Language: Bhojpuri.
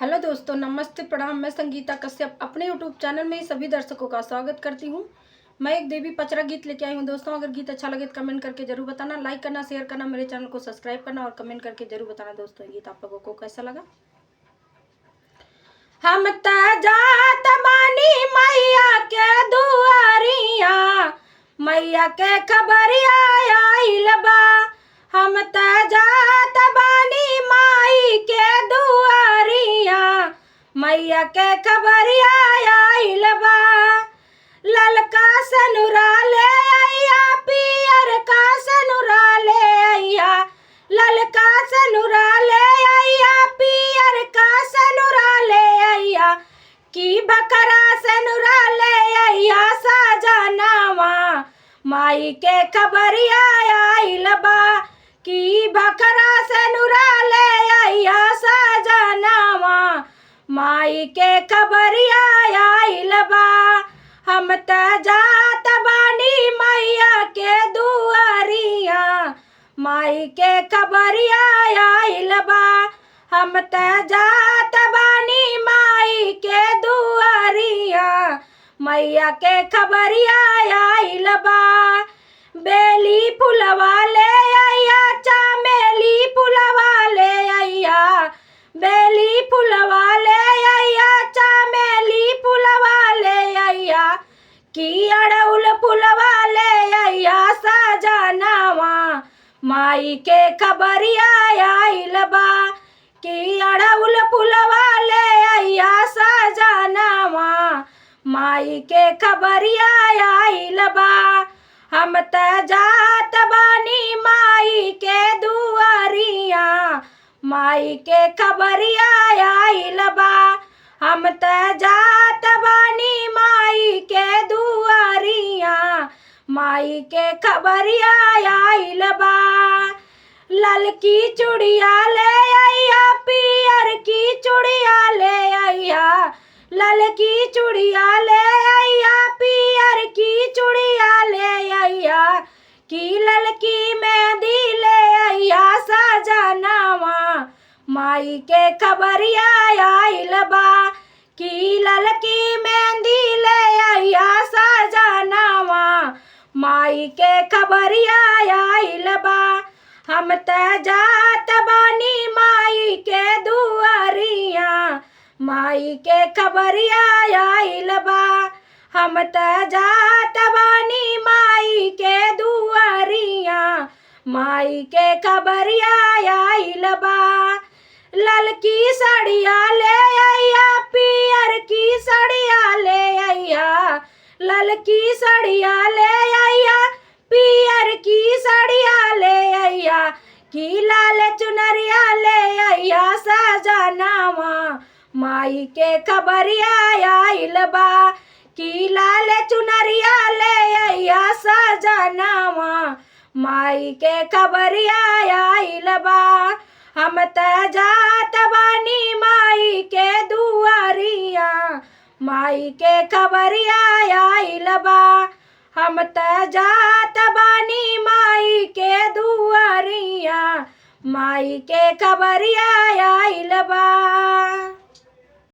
हेलो दोस्तों, नमस्ते, प्रणाम। मैं संगीता कश्यप अपने यूट्यूब चैनल में सभी दर्शकों का स्वागत करती हूँ। मैं एक देवी पचरा गीत लेके आई हूँ दोस्तों। अगर गीत अच्छा लगे तो कमेंट करके जरूर बताना, लाइक करना, शेयर करना, मेरे चैनल को सब्सक्राइब करना और कमेंट करके जरूर बताना दोस्तों ये गीत आप लोगों को कैसा लगा। हम त जात बानी मैया के दुआरिया, मैया के खबरिया आइल बा। हम त जात बानी माई के दुआरिया, मैया के खबरिया आइल बा। ललका सनुरा ले आइया, पियर का सनुरा ले आइया। ललका सनुरा ले आइया, पियर का सनुरा ले आइया। की बकरा सनुरा ले आइया साजनावा, माई के खबरिया आइल बा। की बकरा सनुरा ले आइया साजनावा, माई के खबरिया आइल बा। हम त जात बानी मैया के दुआरिया, माई के खबरिया आइल बा। हम त जात बानी माई के दुआरिया, मैया के खबरिया आइल बा। बेली फुलवा ले आइया, चमेली फुलवा ले आइया। बेली फुलवा ले आइया, चमेली फुलवा ले आइया। की अड़उल फुलवा ले आइया सजनावा, माई के खबरिया आइल बा। की अड़उल फुलवा ले आइया सजनावा, माई के खबरिया आइल बा। हम त जात बानी माई के दुआरिया, माई के खबरिया आइल बा। हम त जात बानी माई के दुआरिया, माई के खबरिया आइल बा। ललकी चूड़िया ले आइया, पियर की चूड़िया ले आइया। ललकी चूड़िया ले आइया, पियर की चूड़िया ले आइया। की ललकी मेहंदी ले आइया सजनावा, माई के खबरिया आइल बा। की ललकी मेहंदी ले आइया सजनावा, माई के खबरिया आइल बा। हम त जात बानी माई के दुआरिया, माई के खबरिया आइल बा। हम त जात बानी माई के दुआरिया, माई के खबरिया आइल बा। ललकी साड़िया ले आइया, पियर की साड़िया ले आइया। ललकी साड़िया ले आइया, पियर की साड़िया ले आइया। की लाल चुनरिया ले आइया सजनावा, माई के खबरिया आइल बा। की लाल चुनरिया ले आइया सजनावा, माई के खबरिया आइल बा। हम त जात बानी माई के दुआरिया, माई के खबरिया आइल बा। हम त जात बानी माई के दुआरिया, माई के खबरिया आइल बा।